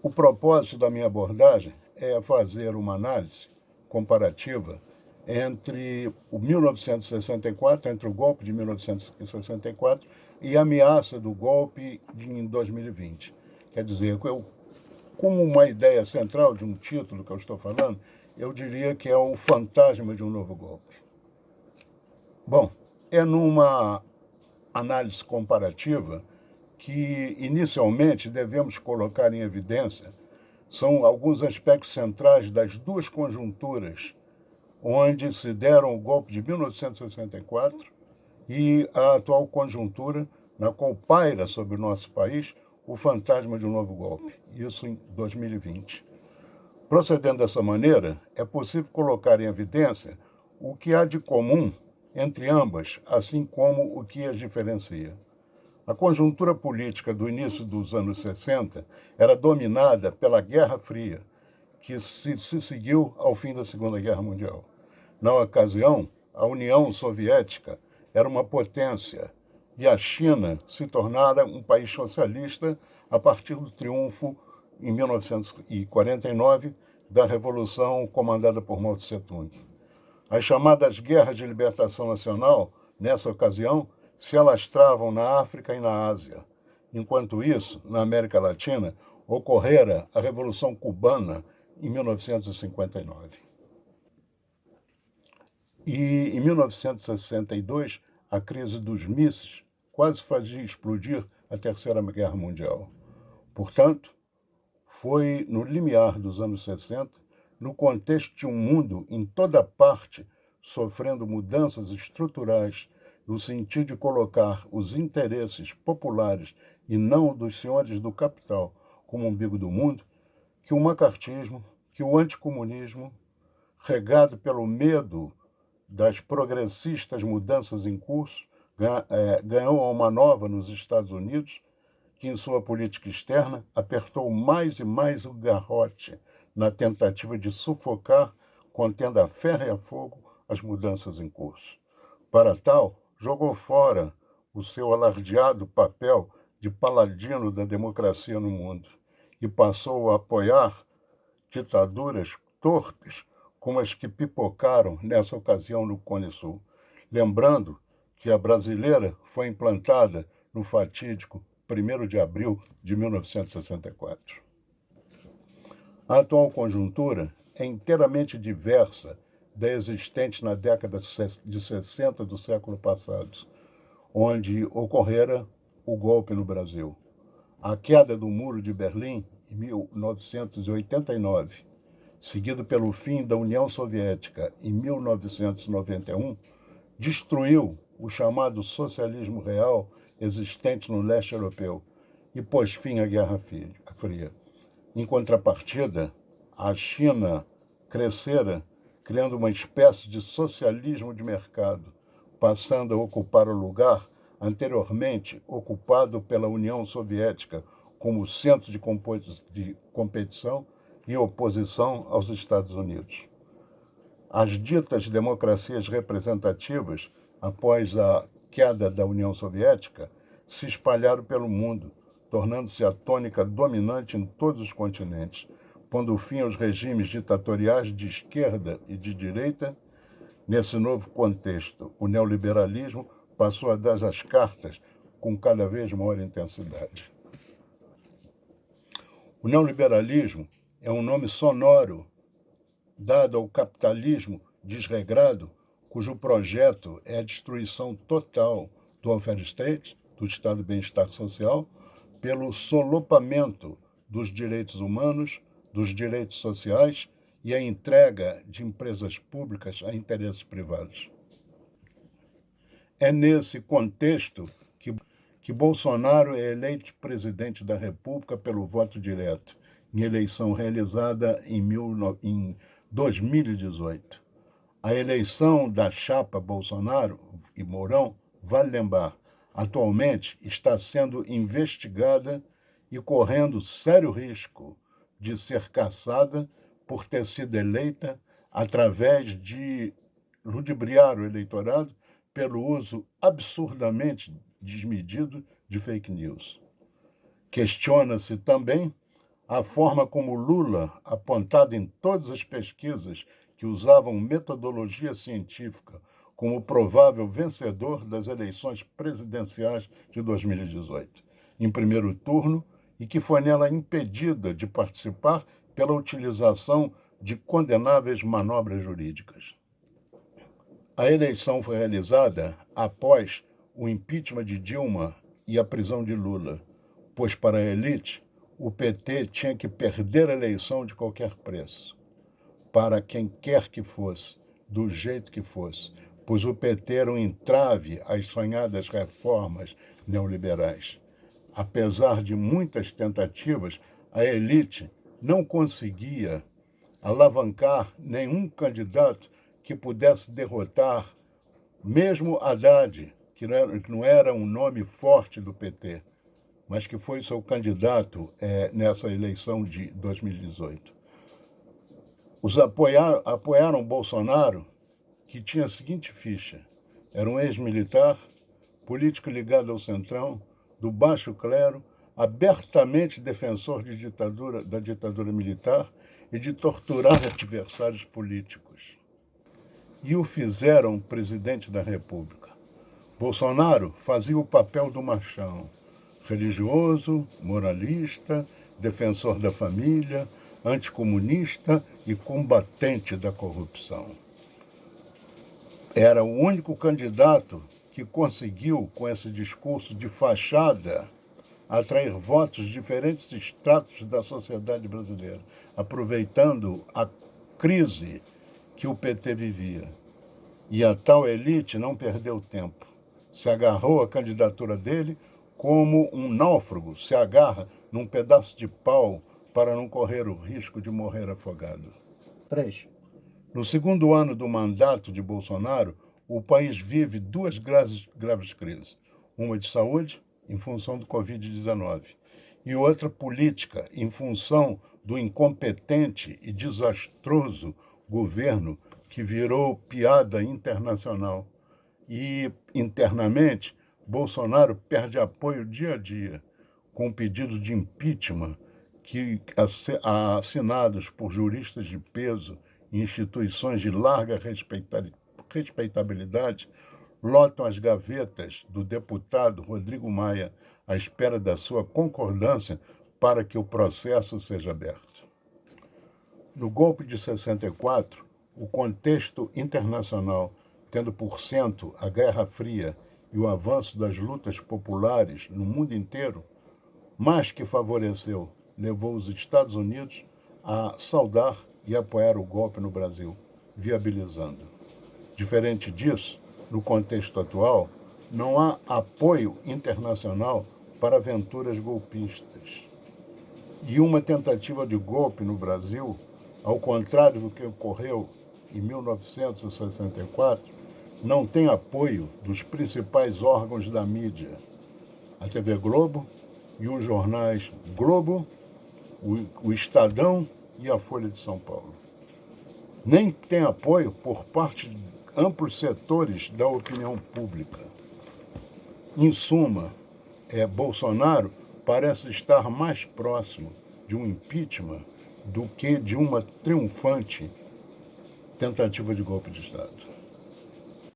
O propósito da minha abordagem é fazer uma análise comparativa entre o 1964, entre o golpe de 1964 e a ameaça do golpe em 2020. Quer dizer, como uma ideia central de um título que eu estou falando, eu diria que é o fantasma de um novo golpe. Bom, é numa análise comparativa que, inicialmente, devemos colocar em evidência são alguns aspectos centrais das duas conjunturas onde se deram o golpe de 1964 e a atual conjuntura na qual paira sobre o nosso país o fantasma de um novo golpe, isso em 2020. Procedendo dessa maneira, é possível colocar em evidência o que há de comum entre ambas, assim como o que as diferencia. A conjuntura política do início dos anos 60 era dominada pela Guerra Fria, que se seguiu ao fim da Segunda Guerra Mundial. Na ocasião, a União Soviética era uma potência e a China se tornara um país socialista a partir do triunfo, em 1949, da Revolução comandada por Mao Tse-tung. As chamadas guerras de libertação nacional, nessa ocasião, se alastravam na África e na Ásia. Enquanto isso, na América Latina, ocorrera a Revolução Cubana em 1959. E em 1962, a crise dos mísseis quase fazia explodir a Terceira Guerra Mundial. Portanto, foi no limiar dos anos 60, no contexto de um mundo em toda parte sofrendo mudanças estruturais no sentido de colocar os interesses populares e não dos senhores do capital como umbigo do mundo, que o macartismo, que o anticomunismo, regado pelo medo das progressistas mudanças em curso, ganhou uma nova nos Estados Unidos, que em sua política externa apertou mais e mais o garrote na tentativa de sufocar, contendo a ferro e a fogo, as mudanças em curso. Para tal, jogou fora o seu alardeado papel de paladino da democracia no mundo e passou a apoiar ditaduras torpes como as que pipocaram nessa ocasião no Cone Sul. Lembrando que a brasileira foi implantada no fatídico 1º de abril de 1964. A atual conjuntura é inteiramente diversa da existente na década de 60 do século passado, onde ocorrera o golpe no Brasil. A queda do Muro de Berlim, em 1989, seguido pelo fim da União Soviética em 1991, destruiu o chamado socialismo real existente no leste europeu e pôs fim à Guerra Fria. Em contrapartida, a China crescera, criando uma espécie de socialismo de mercado, passando a ocupar o lugar anteriormente ocupado pela União Soviética como centro de competição e oposição aos Estados Unidos. As ditas democracias representativas, após a queda da União Soviética, se espalharam pelo mundo, tornando-se a tônica dominante em todos os continentes, pondo fim aos regimes ditatoriais de esquerda e de direita. Nesse novo contexto, o neoliberalismo passou a dar as cartas com cada vez maior intensidade. O neoliberalismo é um nome sonoro dado ao capitalismo desregrado, cujo projeto é a destruição total do welfare state, do estado de bem-estar social, pelo solopamento dos direitos humanos, dos direitos sociais e a entrega de empresas públicas a interesses privados. É nesse contexto que Bolsonaro é eleito presidente da República pelo voto direto, em eleição realizada em 2018. A eleição da chapa Bolsonaro e Mourão, vale lembrar, atualmente está sendo investigada e correndo sério risco de ser cassada por ter sido eleita através de ludibriar o eleitorado pelo uso absurdamente desmedido de fake news. Questiona-se também a forma como Lula, apontado em todas as pesquisas que usavam metodologia científica, como provável vencedor das eleições presidenciais de 2018, em primeiro turno, e que foi nela impedida de participar pela utilização de condenáveis manobras jurídicas. A eleição foi realizada após o impeachment de Dilma e a prisão de Lula, pois para a elite o PT tinha que perder a eleição de qualquer preço, para quem quer que fosse, do jeito que fosse, pois o PT era um entrave às sonhadas reformas neoliberais. Apesar de muitas tentativas, a elite não conseguia alavancar nenhum candidato que pudesse derrotar, mesmo Haddad, que não era um nome forte do PT, mas que foi seu candidato nessa eleição de 2018. Os apoiaram Bolsonaro, que tinha a seguinte ficha: era um ex-militar, político ligado ao Centrão, do baixo clero, abertamente defensor da ditadura militar e de torturar adversários políticos. E o fizeram presidente da República. Bolsonaro fazia o papel do machão, religioso, moralista, defensor da família, anticomunista e combatente da corrupção. Era o único candidato que conseguiu, com esse discurso de fachada, atrair votos de diferentes estratos da sociedade brasileira, aproveitando a crise que o PT vivia. E a tal elite não perdeu tempo. Se agarrou à candidatura dele como um náufrago se agarra num pedaço de pau para não correr o risco de morrer afogado. 3. No segundo ano do mandato de Bolsonaro, o país vive duas graves crises. Uma de saúde, em função do Covid-19, e outra política, em função do incompetente e desastroso governo que virou piada internacional. E, internamente, Bolsonaro perde apoio dia a dia, com pedidos de impeachment assinados por juristas de peso e instituições de larga respeitabilidade, lotam as gavetas do deputado Rodrigo Maia à espera da sua concordância para que o processo seja aberto. No golpe de 64, o contexto internacional, tendo por centro a Guerra Fria e o avanço das lutas populares no mundo inteiro, mais que favoreceu, levou os Estados Unidos a saudar e apoiar o golpe no Brasil, viabilizando. Diferente disso, no contexto atual, não há apoio internacional para aventuras golpistas. E uma tentativa de golpe no Brasil, ao contrário do que ocorreu em 1964, não tem apoio dos principais órgãos da mídia, a TV Globo e os jornais Globo, o Estadão e a Folha de São Paulo. Nem tem apoio por parte de amplos setores da opinião pública. Em suma, Bolsonaro parece estar mais próximo de um impeachment do que de uma triunfante tentativa de golpe de Estado.